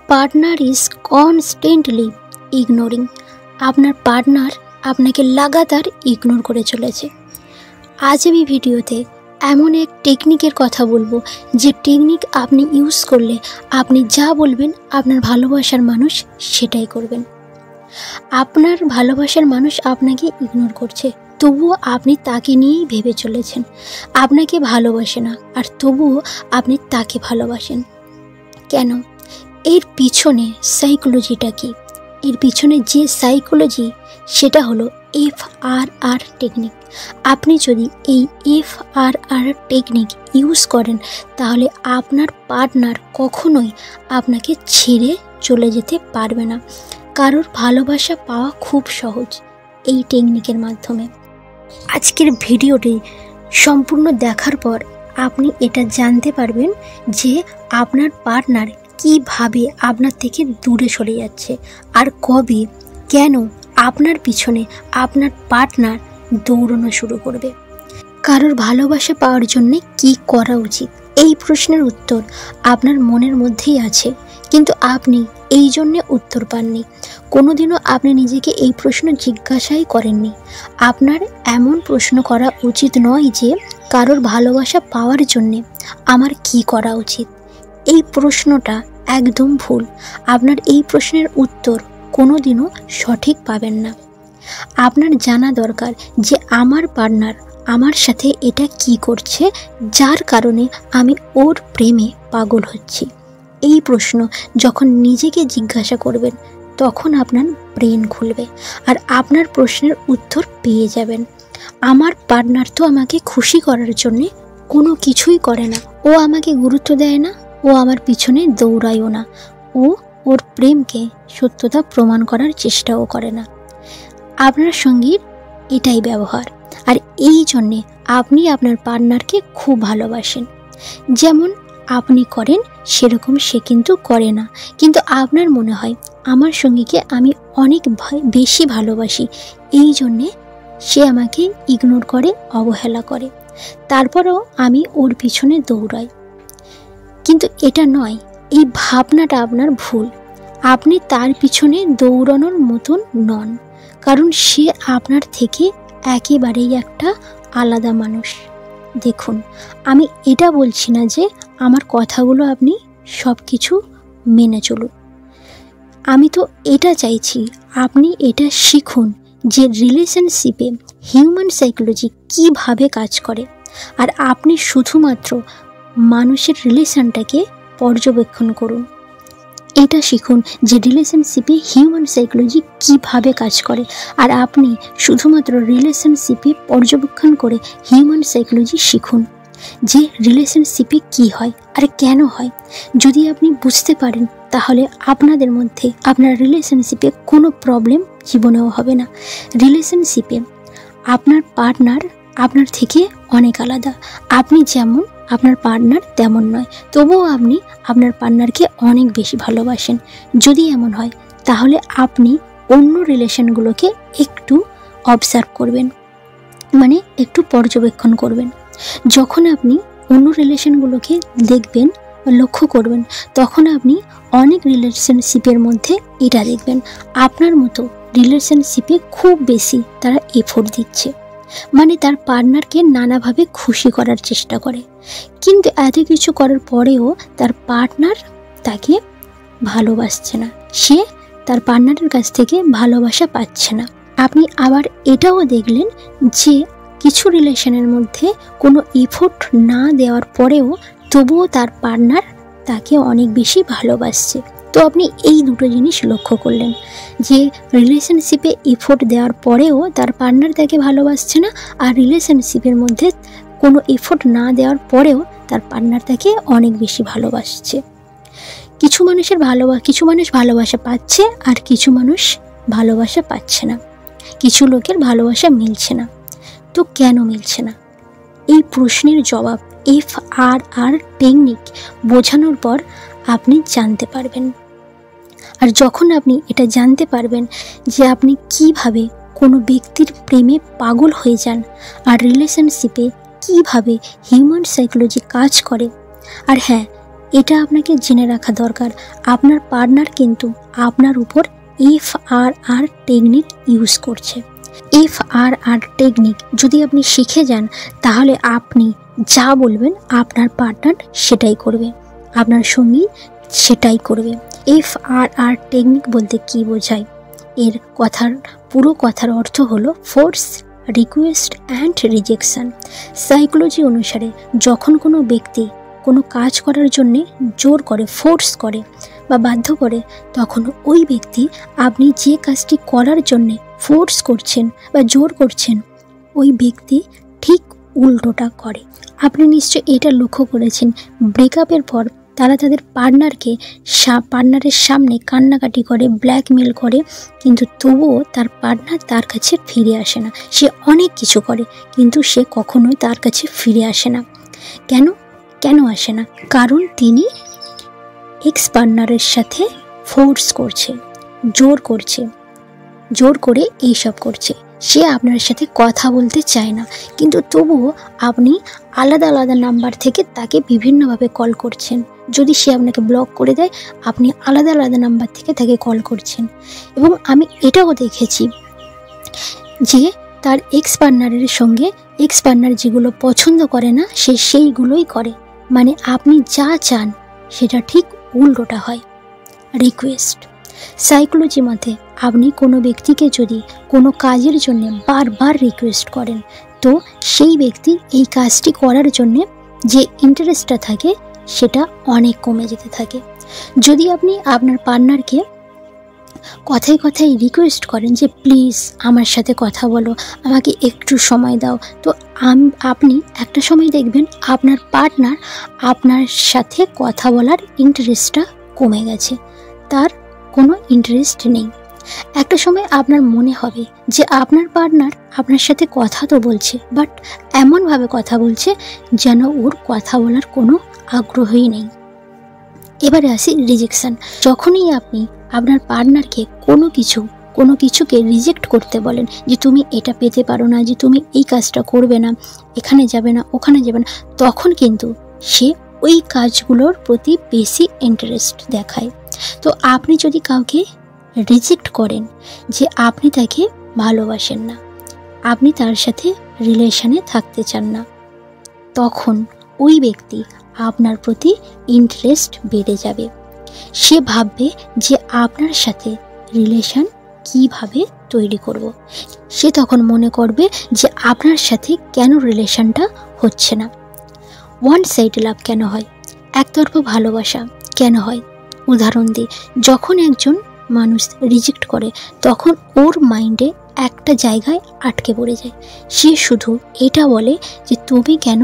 Partner is constantly ignoring. আপনার partner আপনাকে লাগাতার ইগনোর করে চলেছে। আজ আমি ভিডিওতে এমন এক টেকনিকের কথা বলবো, যে টেকনিক আপনি ইউজ করলে আপনি যা বলবেন আপনার ভালোবাসার মানুষ সেটাই করবেন। আপনার ভালোবাসার মানুষ আপনাকে ইগনোর করছে, তবুও আপনি তাকে নিয়েই ভেবে চলেছেন। আপনাকে ভালোবাসে না, আর তবুও আপনি তাকে ভালোবাসেন কেন? এর পিছনে সাইকোলজিটা কি? এর পিছনে যে সাইকোলজি, সেটা হলো FRR টেকনিক। আপনি যদি এই FRR টেকনিক ইউজ করেন, তাহলে আপনার পার্টনার কখনোই আপনাকে ছেড়ে চলে যেতে পারবে না। কারোর ভালোবাসা পাওয়া খুব সহজ এই টেকনিকের মাধ্যমে। আজকের ভিডিওটি সম্পূর্ণ দেখার পর আপনি এটা জানতে পারবেন যে আপনার পার্টনার কিভাবে আপনার থেকে দূরে সরে যাচ্ছে, আর কবে, কেন আপনার পিছনে আপনার পার্টনার দৌড়ানো শুরু করবে। কারোর ভালোবাসা পাওয়ার জন্য কি করা উচিত, এই প্রশ্নের উত্তর আপনার মনের মধ্যেই আছে, কিন্তু আপনি এই জন্যে উত্তর পাননি। কোনোদিনও আপনি নিজেকে এই প্রশ্ন জিজ্ঞাসাই করেননি। আপনার এমন প্রশ্ন করা উচিত নয় যে কারোর ভালোবাসা পাওয়ার জন্যে আমার কি করা উচিত। এই প্রশ্নটা একদম ভুল। আপনার এই প্রশ্নের উত্তর কোনোদিনও সঠিক পাবেন না। আপনার জানা দরকার যে আমার পার্টনার আমার সাথে এটা কি করছে, যার কারণে আমি ওর প্রেমে পাগল হচ্ছি। এই প্রশ্ন যখন নিজেকে জিজ্ঞাসা করবেন, তখন আপনার ব্রেন খুলবে আর আপনার প্রশ্নের উত্তর পেয়ে যাবেন। আমার পার্টনার তো আমাকে খুশি করার জন্যে কোনো কিছুই করে না, ও আমাকে গুরুত্ব দেয় না, ও আমার পিছনে দৌড়ায়ও না, ও ওর প্রেমকে সত্যতা প্রমাণ করার চেষ্টাও করে না। আপনার সঙ্গীর এটাই ব্যবহার, আর এই জন্যে আপনি আপনার পার্টনারকে খুব ভালোবাসেন। যেমন আপনি করেন সেরকম সে কিন্তু করে না, কিন্তু আপনার মনে হয় আমার সঙ্গীকে আমি অনেক বেশি ভালোবাসি, এই জন্যে সে আমাকে ইগনোর করে, অবহেলা করে, তারপরেও আমি ওর পিছনে দৌড়াই। কিন্তু এটা নয়, এই ভাবনাটা আপনার ভুল। আপনি তার পিছনে দৌড়ানোর মতন নন, কারণ সে আপনার থেকে একেবারেই একটা আলাদা মানুষ। দেখুন, আমি এটা বলছি না যে আমার কথাগুলো আপনি সব কিছু মেনে চলুন। আমি তো এটা চাইছি আপনি এটা শিখুন যে রিলেশনশিপে হিউম্যান সাইকোলজি কিভাবে কাজ করে, আর আপনি শুধুমাত্র মানুষের রিলেশনটাকে পর্যবেক্ষণ করুন। এটা শিখুন যে রিলেশনশিপে হিউম্যান সাইকোলজি কিভাবে কাজ করে, আর আপনি শুধুমাত্র রিলেশনশিপে পর্যবেক্ষণ করে হিউম্যান সাইকোলজি শিখুন যে রিলেশনশিপে কি হয় আর কেন হয়। যদি আপনি বুঝতে পারেন, তাহলে আপনাদের মধ্যে আপনার রিলেশনশিপে কোনো প্রবলেম জীবনেও হবে না। রিলেশনশিপে আপনার পার্টনার আপনার থেকে অনেক আলাদা। আপনি যেমন, আপনার পার্টনার তেমন নয়, তবুও আপনি আপনার পার্টনারকে অনেক বেশি ভালোবাসেন। যদি এমন হয়, তাহলে আপনি অন্য রিলেশনগুলোকে একটু অবজার্ভ করবেন, মানে একটু পর্যবেক্ষণ করবেন। যখন আপনি অন্য রিলেশনগুলোকে দেখবেন, লক্ষ্য করবেন, তখন আপনি অনেক রিলেশনশিপের মধ্যে এটা দেখবেন, আপনার মতো রিলেশনশিপে খুব বেশি তারা এফোর্ট দিচ্ছে, মানে তার পার্টনারকে নানাভাবে খুশি করার চেষ্টা করে, কিন্তু এত কিছু করার পরেও তার পার্টনার তাকে ভালোবাসছে না, সে তার পার্টনারের কাছ থেকে ভালোবাসা পাচ্ছে না। আপনি আবার এটাও দেখলেন যে কিছু রিলেশনের মধ্যে কোনো এফোর্ট না দেওয়ার পরেও তবুও তার পার্টনার তাকে অনেক বেশি ভালোবাসছে। তো আপনি এই দুটো জিনিস লক্ষ্য করলেন যে রিলেশনশিপে এফোর্ট দেওয়ার পরেও তার পার্টনার তাকে ভালোবাসছে না, আর রিলেশনশিপের মধ্যে কোনো এফোর্ট না দেওয়ার পরেও তার পার্টনার তাকে অনেক বেশি ভালোবাসছে। কিছু মানুষ ভালোবাসা পাচ্ছে, আর কিছু মানুষ ভালোবাসা পাচ্ছে না। কিছু লোকের ভালোবাসা মিলছে না। তো কেন মিলছে না? এই প্রশ্নের জবাব FRR টেকনিক বোঝানোর পর আপনি জানতে পারবেন। আর যখন আপনি এটা জানতে পারবেন যে আপনি কিভাবে কোনো ব্যক্তির প্রেমে পাগল হয়ে যান, আর রিলেশনশিপে কিভাবে হিউম্যান সাইকোলজি কাজ করে, আর হ্যাঁ, এটা আপনাকে জেনে রাখা দরকার, আপনার পার্টনার কিন্তু আপনার উপর FRR টেকনিক ইউজ করছে। FRR টেকনিক যদি আপনি শিখে যান তাহলে আপনি যা বলবেন আপনার পার্টনার সেটাই করবে, আপনার সঙ্গী সেটাই করবে। FRR টেকনিক বলতে কি বোঝায়? এর পুরো কথার অর্থ হলো force, request and rejection. Psychology অনুসারে যখন কোনো ব্যক্তি কোনো কাজ করার জন্যে জোর করে, ফোর্স করে বা বাধ্য করে, তখন ওই ব্যক্তি আপনি যে কাজটি করার জন্যে ফোর্স করছেন বা জোর করছেন ওই ব্যক্তি ঠিক উল্টোটা করে। আপনি নিশ্চয় এটা লক্ষ্য করেছেন, ব্রেকআপের পর তারা তাদের পার্টনারের সামনে কান্নাকাটি করে, ব্ল্যাকমেল করে, কিন্তু তবুও তার পার্টনার তার কাছে ফিরে আসে না। সে অনেক কিছু করে কিন্তু সে কখনোই তার কাছে ফিরে আসে না। কেন আসে না? কারণ তিনি এক্স পার্টনারের সাথে ফোর্স করছে, জোর করে এইসব করছে। সে আপনার সাথে কথা বলতে চায় না, কিন্তু তবুও আপনি আলাদা আলাদা নাম্বার থেকে তাকে বিভিন্নভাবে কল করছেন। যদি সে আপনাকে ব্লক করে দেয়, আপনি আলাদা আলাদা নাম্বার থেকে তাকে কল করছেন। এবং আমি এটাও দেখেছি যে তার এক্স পার্টনারের সঙ্গে এক্স পার্টনার যেগুলো পছন্দ করে না সে সেইগুলোই করে, মানে আপনি যা চান সেটা ঠিক উল্টোটা হয়। রিকোয়েস্ট সাইকোলজি মতে আপনি কোনো ব্যক্তিকে যদি কোনো কাজের জন্য বারবার রিকোয়েস্ট করেন, তো সেই ব্যক্তি এই কাজটি করার জন্যে যে ইন্টারেস্টটা থাকে সেটা অনেক কমে যেতে থাকে। যদি আপনি আপনার পার্টনারকে কথায় কথায় রিকোয়েস্ট করেন যে প্লিজ আমার সাথে কথা বলো, আমাকে একটু সময় দাও, তো আপনি একটা সময় দেখবেন আপনার পার্টনার আপনার সাথে কথা বলার ইন্টারেস্টটা কমে গেছে, তার কোনো ইন্টারেস্ট নেই। একটা সময় আপনার মনে হবে যে আপনার পার্টনার আপনার সাথে কথা তো বলছে, বাট এমনভাবে কথা বলছে যেন ওর কথা বলার কোনো আগ্রহই নেই। এবারে আসি রিজেকশন। যখনই আপনি আপনার পার্টনারকে কোনো কিছুকে রিজেক্ট করতে বলেন যে তুমি এটা পেতে পারো না, যে তুমি এই কাজটা করবে না, এখানে যাবে না, ওখানে যাবে না, তখন কিন্তু সে ওই কাজগুলোর প্রতি বেশি ইন্টারেস্ট দেখায়। তো আপনি যদি কাউকে রিজেক্ট করেন যে আপনি তাকে ভালোবাসেন না, আপনি তার সাথে রিলেশনে থাকতে চান না, তখন ওই ব্যক্তি আপনার প্রতি ইন্টারেস্ট বেড়ে যাবে। সে ভাববে যে আপনার সাথে রিলেশন কিভাবে তৈরি করব। সে তখন মনে করবে যে আপনার সাথে কেন রিলেশনটা হচ্ছে না। ওয়ান সাইড লাভ কেন হয়? একতরফা ভালোবাসা কেন হয়? উদাহরণ দিই, যখন একজন মানুষ রিজেক্ট করে তখন ওর মাইন্ডে একটা জায়গায় আটকে পড়ে যায়। সে শুধু এটা বলে যে তুমি কেন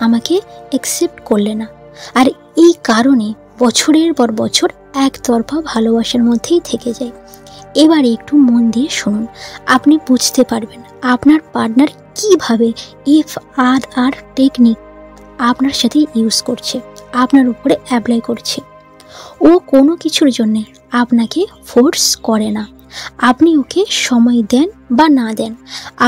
আমাকে অ্যাকসেপ্ট করলে না। আর এই কারণে বছরের পর বছর একতরফা ভালোবাসার মধ্যেই থেকে যায়। এবারে একটু মন দিয়ে শুনুন, আপনি বুঝতে পারবেন আপনার পার্টনার কিভাবে FRR টেকনিক আপনার সাথে ইউজ করছে, আপনার উপরে অ্যাপ্লাই করছে। ও কোনো কিছুর জন্যে আপনাকে ফোর্স করে না। আপনি ওকে সময় দেন বা না দেন,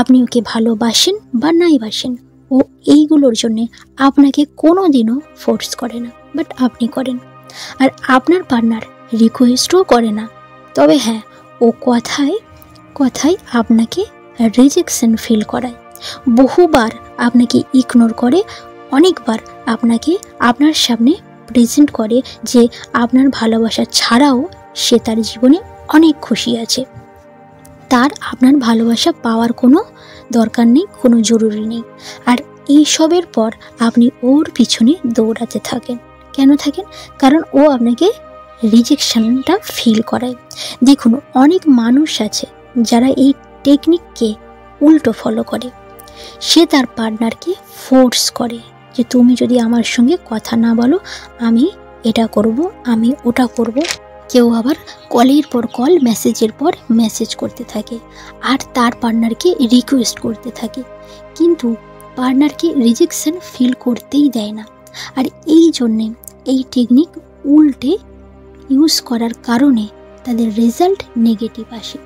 আপনি ওকে ভালোবাসেন বা নাই বাসেন, ও এইগুলোর জন্যে আপনাকে কোনো দিনও ফোর্স করে না, বাট আপনি করেন। আর আপনার পার্টনার রিকোয়েস্টও করে না, তবে হ্যাঁ ও কথায় কথায় আপনাকে রিজেকশন ফিল করায়, বহুবার আপনাকে ইগনোর করে, অনেকবার আপনাকে আপনার সামনে প্রেজেন্ট করে যে আপনার ভালোবাসা ছাড়াও সে তার জীবনে অনেক খুশি আছে, তার আপনার ভালোবাসা পাওয়ার কোনো দরকার নেই, কোনো জরুরি নেই। আর এইসবের পর আপনি ওর পিছনে দৌড়াতে থাকেন। কেন থাকেন? কারণ ও আপনাকে রিজেকশনটা ফিল করায়। দেখুন, অনেক মানুষ আছে যারা এই টেকনিককে উল্টো ফলো করে। সে তার পার্টনারকে ফোর্স করে যে তুমি যদি আমার সঙ্গে কথা না বলো আমি এটা করব, আমি ওটা করব। কেউ আবার কলের পর কল, মেসেজের পর মেসেজ করতে থাকে আর তার পার্টনারকে রিকোয়েস্ট করতে থাকে, কিন্তু পার্টনারকে রিজেকশন ফিল করতেই দেয় না। আর এই জন্যে এই টেকনিক উল্টে ইউজ করার কারণে তাদের রেজাল্ট নেগেটিভ আসে।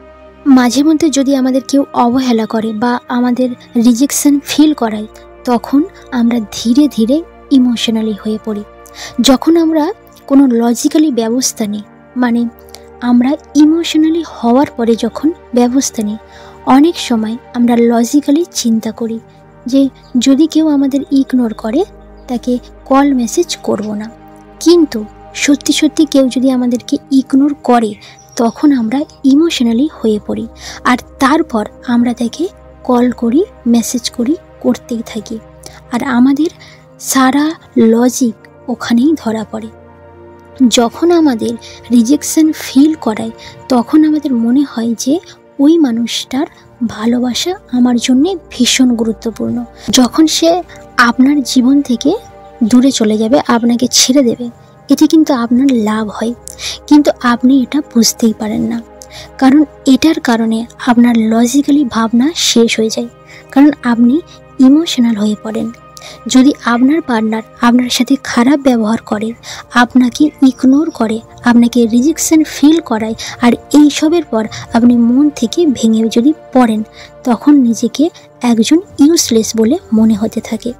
মাঝে মধ্যে যদি আমাদের কেউ অবহেলা করে বা আমাদের রিজেকশন ফিল করায়, তখন আমরা ধীরে ধীরে ইমোশনালি হয়ে পড়ি। যখন আমরা কোনো লজিক্যালি ব্যবস্থা নেই। মানে আমরা ইমোশনালি হওয়ার পরে যখন ব্যবস্থা নিই, অনেক সময় আমরা লজিক্যালি চিন্তা করি যে যদি কেউ আমাদের ইগনোর করে তাকে কল মেসেজ করব না, কিন্তু সত্যি সত্যি কেউ যদি আমাদেরকে ইগনোর করে তখন আমরা ইমোশনালি হয়ে পড়ি, আর তারপর আমরা তাকে কল করি, মেসেজ করি, করতেই থাকি, আর আমাদের সারা লজিক ওখানেই ধরা পড়ে। যখন আমাদের রিজেকশন ফিল করায় তখন আমাদের মনে হয় যে ওই মানুষটার ভালোবাসা আমার জন্যে ভীষণ গুরুত্বপূর্ণ। যখন সে আপনার জীবন থেকে দূরে চলে যাবে, আপনাকে ছেড়ে দেবে, এটি কিন্তু আপনার লাভ হয়, কিন্তু আপনি এটা বুঝতেই পারেন না, কারণ এটার কারণে আপনার লজিক্যালি ভাবনা শেষ হয়ে যায়, কারণ আপনি ইমোশনাল হয়ে পড়েন। যদি আপনার পার্টনার আপনার সাথে খারাপ ব্যবহার করে, আপনাকে ইগনোর করে, আপনাকে রিজেকশন ফিল করায়, আর এইসবের পর আপনি মন থেকে ভেঙে যদি পড়েন, তখন নিজেকে একজন ইউজলেস বলে মনে হতে থাকে।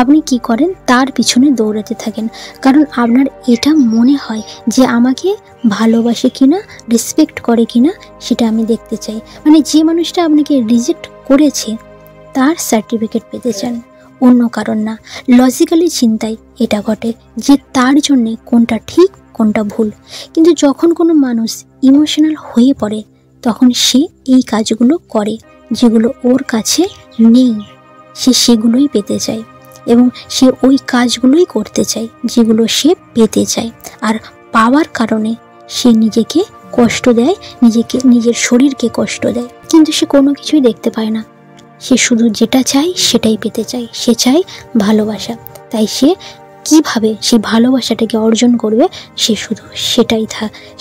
আপনি কি করেন? তার পিছনে দৌড়াতে থাকেন, কারণ আপনার এটা মনে হয় যে আমাকে ভালোবাসে কিনা, রেসপেক্ট করে কিনা সেটা আমি দেখতে চাই। মানে যে মানুষটা আপনাকে রিজেক্ট করেছে তার সার্টিফিকেট পেতে চান, অন্য কারণ না। লজিক্যালি চিন্তায় এটা ঘটে যে তার জন্যে কোনটা ঠিক কোনটা ভুল, কিন্তু যখন কোনো মানুষ ইমোশনাল হয়ে পড়ে তখন সে এই কাজগুলো করে যেগুলো ওর কাছে নেই, সে সেগুলোই পেতে চায় এবং সে ওই কাজগুলোই করতে চায় যেগুলো সে পেতে চায়, আর পাওয়ার কারণে সে নিজেকে কষ্ট দেয়, নিজের শরীরকে কষ্ট দেয়, কিন্তু সে কোনো কিছুই দেখতে পায় না। সে শুধু যেটা চায় সেটাই পেতে চায়, সে চায় ভালোবাসা। তাই সে কিভাবে সেই ভালোবাসাটাকে অর্জন করবে সে শুধু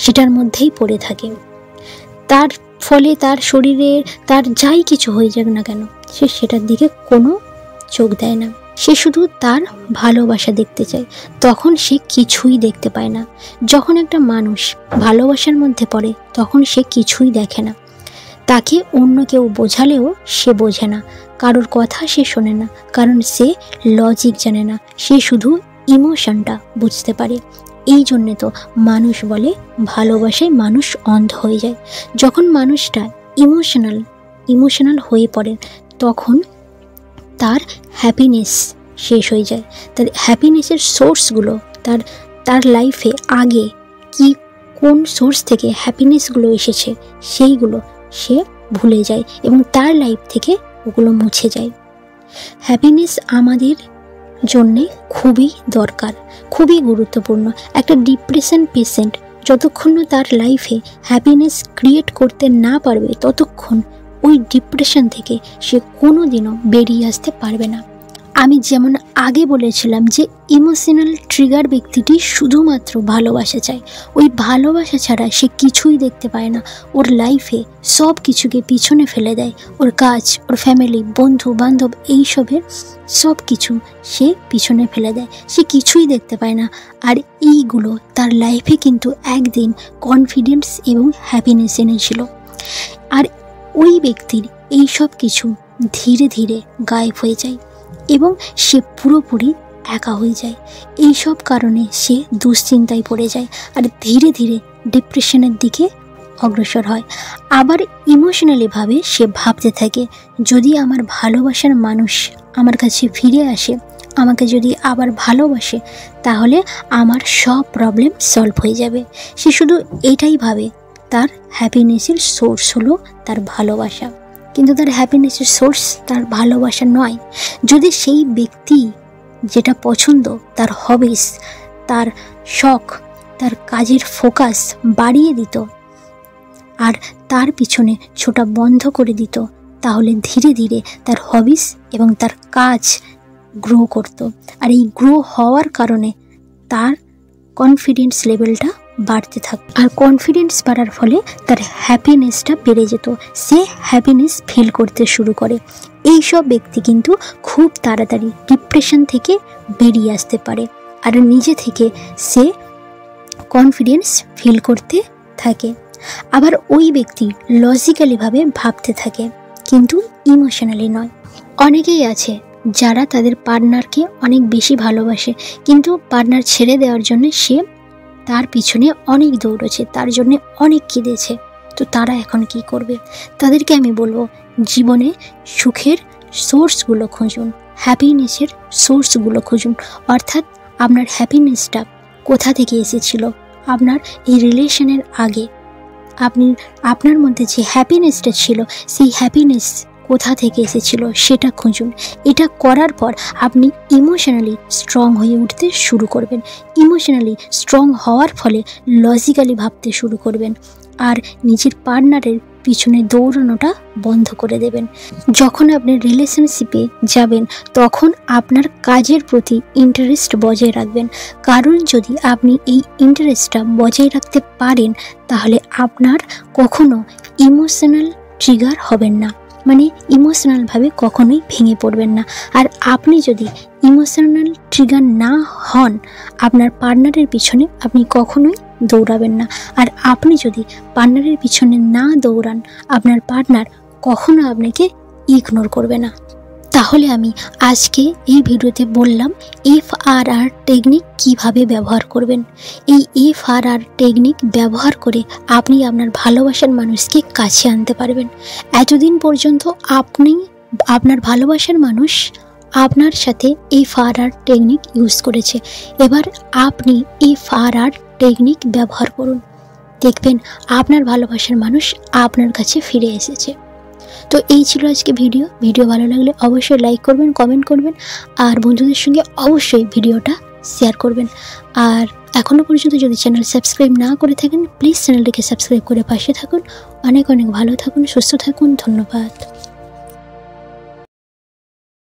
সেটার মধ্যেই পড়ে থাকে। তার ফলে তার শরীরে তার যাই কিছু হয়ে যাক না কেন, সে সেটার দিকে কোনো চোখ দেয় না, সে শুধু তার ভালোবাসা দেখতে চায়। তখন সে কিছুই দেখতে পায় না। যখন একটা মানুষ ভালোবাসার মধ্যে পড়ে তখন সে কিছুই দেখে না, তাকে অন্য কেউ বোঝালেও সে বোঝে না, কারোর কথা সে শোনে না, কারণ সে লজিক জানে না, সে শুধু ইমোশনটা বুঝতে পারে। এই জন্যে তো মানুষ বলে ভালোবাসায় মানুষ অন্ধ হয়ে যায়। যখন মানুষটা ইমোশনাল হয়ে পড়ে তখন তার হ্যাপিনেস শেষ হয়ে যায়। তার হ্যাপিনেসের সোর্সগুলো তার লাইফে আগে কোন সোর্স থেকে হ্যাপিনেসগুলো এসেছে সেইগুলো সে ভুলে যায় এবং তার লাইফ থেকে ওগুলো মুছে যায়। হ্যাপিনেস আমাদের জন্যে খুবই দরকার, খুবই গুরুত্বপূর্ণ। একটা ডিপ্রেশন পেশেন্ট যতক্ষণ না তার লাইফে হ্যাপিনেস ক্রিয়েট করতে না পারবে ততক্ষণ ওই ডিপ্রেশন থেকে সে কোনো দিনও বেরিয়ে আসতে পারবে না। আমি যেমন আগে বলেছিলাম যে ইমোশনাল ট্রিগার ব্যক্তিটি শুধুমাত্র ভালোবাসা চায়, ওই ভালোবাসা ছাড়া সে কিছুই দেখতে পায় না। ওর লাইফে সব কিছুকে পিছনে ফেলে দেয়, ওর কাজ, ওর ফ্যামিলি, বন্ধু বান্ধব, এইসবের সব কিছু সে পিছনে ফেলে দেয়, সে কিছুই দেখতে পায় না। আর এইগুলো তার লাইফে কিন্তু একদিন কনফিডেন্স এবং হ্যাপিনেস এনেছিল, আর ওই ব্যক্তির এই সব কিছু ধীরে ধীরে গায়েব হয়ে যায় এবং সে পুরোপুরি একা হয়ে যায়। এই সব কারণে সে দুশ্চিন্তায় পড়ে যায় আর ধীরে ধীরে ডিপ্রেশনের দিকে অগ্রসর হয়। আবার ইমোশনালিভাবে সে ভাবতে থাকে, যদি আমার ভালোবাসার মানুষ আমার কাছে ফিরে আসে, আমাকে যদি আবার ভালোবাসে, তাহলে আমার সব প্রবলেম সলভ হয়ে যাবে। সে শুধু এটাই ভাবে। তার হ্যাপিনেসের সোর্স হলো তার ভালোবাসা, কিন্তু তার হ্যাপিনেসের সোর্স তার ভালোবাসা নয়। যদি সেই ব্যক্তি যেটা পছন্দ, তার হবিস, তার শখ, তার কাজের ফোকাস বাড়িয়ে দিত আর তার পিছনে ছোটা বন্ধ করে দিত, তাহলে ধীরে ধীরে তার হবিস এবং তার কাজ গ্রো করত। আর এই গ্রো হওয়ার কারণে তার কনফিডেন্স লেভেলটা বাড়তে থাকত, আর কনফিডেন্স বাড়ার ফলে তার হ্যাপিনেসটা বেড়ে যেত, সে হ্যাপিনেস ফিল করতে শুরু করে। এই সব ব্যক্তি কিন্তু খুব তাড়াতাড়ি ডিপ্রেশন থেকে বেরিয়ে আসতে পারে আর নিজে থেকে সে কনফিডেন্স ফিল করতে থাকে। আবার ওই ব্যক্তি লজিক্যালিভাবে ভাবতে থাকে, কিন্তু ইমোশনালি নয়। অনেকেই আছে যারা তাদের পার্টনারকে অনেক বেশি ভালোবাসে, কিন্তু পার্টনার ছেড়ে দেওয়ার জন্য সে তার পিছনে অনেক দৌড়েছে, তার জন্য অনেক কেঁদেছে। তো তারা এখন কি করবে? তাদেরকে আমি বলবো, জীবনে সুখের সোর্সগুলো খুঁজুন, হ্যাপিনেসের সোর্সগুলো খুঁজুন। অর্থাৎ আপনার হ্যাপিনেসটা কোথা থেকে এসেছিল? আপনার এই রিলেশনের আগে আপনার মধ্যে যে হ্যাপিনেসটা ছিল, সেই হ্যাপিনেস কোথা থেকে এসেছিল সেটা খুঁজুন। এটা করার পর আপনি ইমোশনালি স্ট্রং হয়ে উঠতে শুরু করবেন। ইমোশনালি স্ট্রং হওয়ার ফলে লজিক্যালি ভাবতে শুরু করবেন, আর নিজের পার্টনারের পিছনে দৌড়ানোটা বন্ধ করে দেবেন। যখন আপনি রিলেশনশিপে যাবেন তখন আপনার কাজের প্রতি ইন্টারেস্ট বজায় রাখবেন, কারণ যদি আপনি এই ইন্টারেস্টটা বজায় রাখতে পারেন তাহলে আপনার কখনো ইমোশনাল ট্রিগার হবেন না, মানে ইমোশনালভাবে কখনোই ভেঙে পড়বেন না। আর আপনি যদি ইমোশনাল ট্রিগার না হন, আপনার পার্টনারের পিছনে আপনি কখনোই দৌড়াবেন না। আর আপনি যদি পার্টনারের পিছনে না দৌড়ান, আপনার পার্টনার কখনো আপনাকে ইগনোর করবে না। তাহলে আমি আজকে এই ভিডিওতে বললাম FRR টেকনিক কিভাবে ব্যবহার করবেন। এই FRR টেকনিক ব্যবহার করে আপনি আপনার ভালোবাসার মানুষকে কাছে আনতে পারবেন। এতদিন পর্যন্ত আপনার ভালোবাসার মানুষ আপনার সাথে FRR টেকনিক ইউজ করেছে, এবার আপনি FRR টেকনিক ব্যবহার করুন, দেখবেন আপনার ভালোবাসার মানুষ আপনার কাছে ফিরে এসেছে। তো এই ছিল আজকে ভিডিও ভালো লাগলে অবশ্যই লাইক করবেন, কমেন্ট করবেন, আর বন্ধুদের সঙ্গে অবশ্যই ভিডিওটা শেয়ার করবেন। আর এখনও পর্যন্ত যদি চ্যানেল সাবস্ক্রাইব না করে থাকেন, প্লিজ চ্যানেলটিকে সাবস্ক্রাইব করে পাশে থাকুন। অনেক অনেক ভালো থাকুন, সুস্থ থাকুন, ধন্যবাদ।